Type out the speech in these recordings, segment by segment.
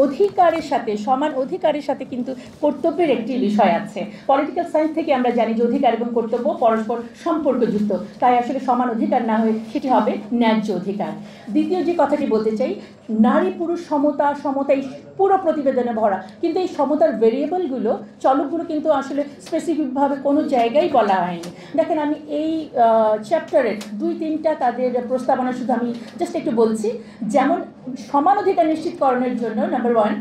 অধিকারের সাথে সমান অধিকারের সাথে কিন্তু কর্তব্যের একটি বিষয় আছে। পলিটিক্যাল সায়েন্স থেকে আমরা জানি যে অধিকার এবং কর্তব্য পরস্পর সম্পর্কযুক্ত, তাই আসলে সমান অধিকার না হয়ে সেটি হবে ন্যায্য অধিকার। দ্বিতীয় যে কথাটি বলতে চাই, নারী পুরুষ সমতা এই পুরো প্রতিবেদনে ভরা, কিন্তু এই সমতার ভেরিয়েবলগুলো চলকগুলো কিন্তু আসলে স্পেসিফিকভাবে কোনো জায়গায় বলা হয়নি। দেখেন, আমি এই চ্যাপ্টারের 2-3টা তাদের প্রস্তাবনা শুধু আমি জাস্ট একটু বলছি। যেমন সমান অধিকার নিশ্চিতকরণের জন্য নাম্বার 1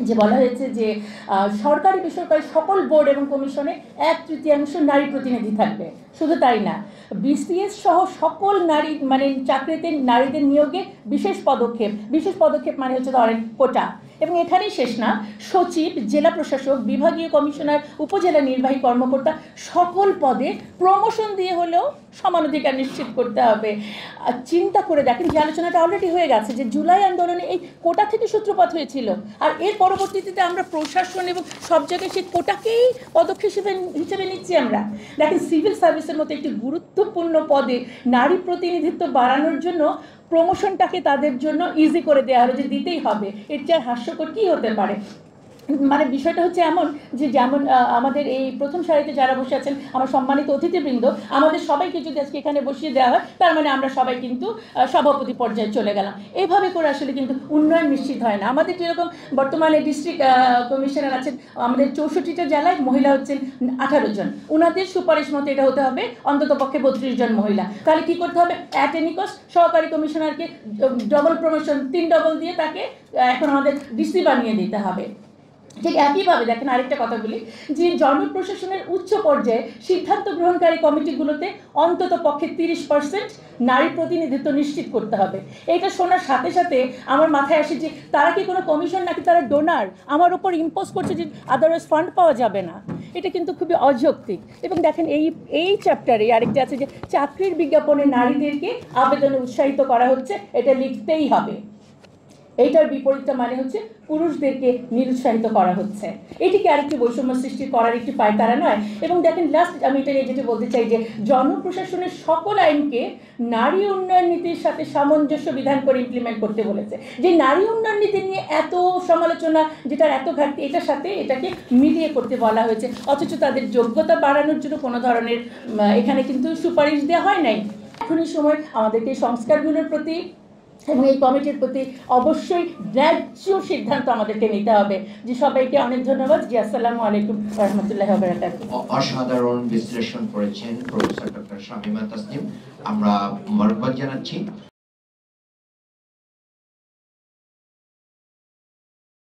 যে বলা হয়েছে যে সরকারি বেসরকারি সকল বোর্ড এবং কমিশনে 1/3 নারী প্রতিনিধি থাকবে। শুধু তাই না, বিসিএস সহ সকল নারী মানে চাকরিতে নারীদের নিয়োগে বিশেষ পদক্ষেপ মানে হচ্ছে ধরেন কোটা। এবং এখানেই শেষ না, সচিব, জেলা প্রশাসক, বিভাগীয় কমিশনার, উপজেলা নির্বাহী কর্মকর্তা সকল পদে প্রমোশন দিয়ে হলেও সমান অধিকার নিশ্চিত করতে হবে। চিন্তা করে দেখেন যে আলোচনাটা অলরেডি হয়ে গেছে যে জুলাই আন্দোলনে এই কোটা থেকে সূত্রপাত হয়েছিল, আর এর পরবর্তীতে আমরা প্রশাসন এবং সব জায়গায় সেই কোটাকেই পদক্ষেপ হিসেবে নিচ্ছি আমরা। দেখেন, সিভিল সার্ভিসের মতো একটি গুরুত্বপূর্ণ পদে নারী প্রতিনিধিত্ব বাড়ানোর জন্য প্রমোশনটাকে তাদের জন্য ইজি করে দেওয়া হলো যে দিতেই হবে। এর চেয়ে হাস্যকর কী হতে পারে? মানে বিষয়টা হচ্ছে এমন যে যেমন আমাদের এই প্রথম সারিতে যারা বসে আছেন আমার সম্মানিত অতিথিবৃন্দ, আমাদের সবাইকে যদি আজকে এখানে বসিয়ে দেওয়া হয় তার মানে আমরা সবাই কিন্তু সভাপতি পর্যায়ে চলে গেলাম। এইভাবে করে আসলে কিন্তু উন্নয়ন নিশ্চিত হয় না। আমাদের যেরকম বর্তমানে ডিস্ট্রিক্ট কমিশনার আছেন আমাদের 64টা জেলায়, মহিলা হচ্ছেন 18 জন। ওনাদের সুপারিশ মতো এটা হতে হবে অন্তত পক্ষে 32 জন মহিলা। তাহলে কী করতে হবে? অ্যাট এনি কস্ট সহকারী কমিশনারকে ডবল প্রমোশন 3 ডবল দিয়ে তাকে এখন আমাদের ডিসি বানিয়ে দিতে হবে। ঠিক একইভাবে দেখেন, আরেকটা কথা বলি যে জনপ্রশাসনের উচ্চ পর্যায়ে সিদ্ধান্ত গ্রহণকারী কমিটিগুলোতে অন্তত পক্ষে 30% নারী প্রতিনিধিত্ব নিশ্চিত করতে হবে। এইটা শোনার সাথে সাথে আমার মাথায় আসে যে তারা কি কোনো কমিশন নাকি তারা ডোনার আমার ওপর ইম্পোজ করছে যে আদারওয়াইজ ফান্ড পাওয়া যাবে না। এটা কিন্তু খুবই অযৌক্তিক। এবং দেখেন এই চ্যাপ্টারে আরেকটা আছে যে চাকরির বিজ্ঞাপনে নারীদেরকে আবেদনে উৎসাহিত করা হচ্ছে, এটা লিখতেই হবে। এইটার বিপরীতটা মানে হচ্ছে পুরুষদেরকে নিরুৎসাহিত করা হচ্ছে। এটিকে আরেকটি বৈষম্য সৃষ্টি করার একটি পায়তারা নয়? এবং দেখেন, লাস্ট আমি এটা যেটা বলতে চাই যে জনপ্রশাসনের সকল আইনকে নারী উন্নয়ন নীতির সাথে সামঞ্জস্য বিধান করে ইমপ্লিমেন্ট করতে বলেছে। যে নারী উন্নয়ন নীতি নিয়ে এত সমালোচনা, যেটার এত ঘাটতি, এটার সাথে এটাকে মিলিয়ে করতে বলা হয়েছে, অথচ তাদের যোগ্যতা বাড়ানোর জন্য কোনো ধরনের এখানে কিন্তু সুপারিশ দেওয়া হয় নাই। এখনই সময় আমাদেরকে এই সংস্কারগুলোর প্রতি এবং এই কমিটির প্রতি অবশ্যই ন্যায্য সিদ্ধান্ত আমাদেরকে নিতে হবে। যে সবাইকে অনেক ধন্যবাদ। জি, আসসালামু আলাইকুম ওয়া রাহমাতুল্লাহি ওয়া বারাকাতুহু। অসাধারণ বিশ্লেষণ করেছেন প্রফেসর ডক্টর শামীমা তাসনিম, আমরা মোবারকবাদ জানাচ্ছি।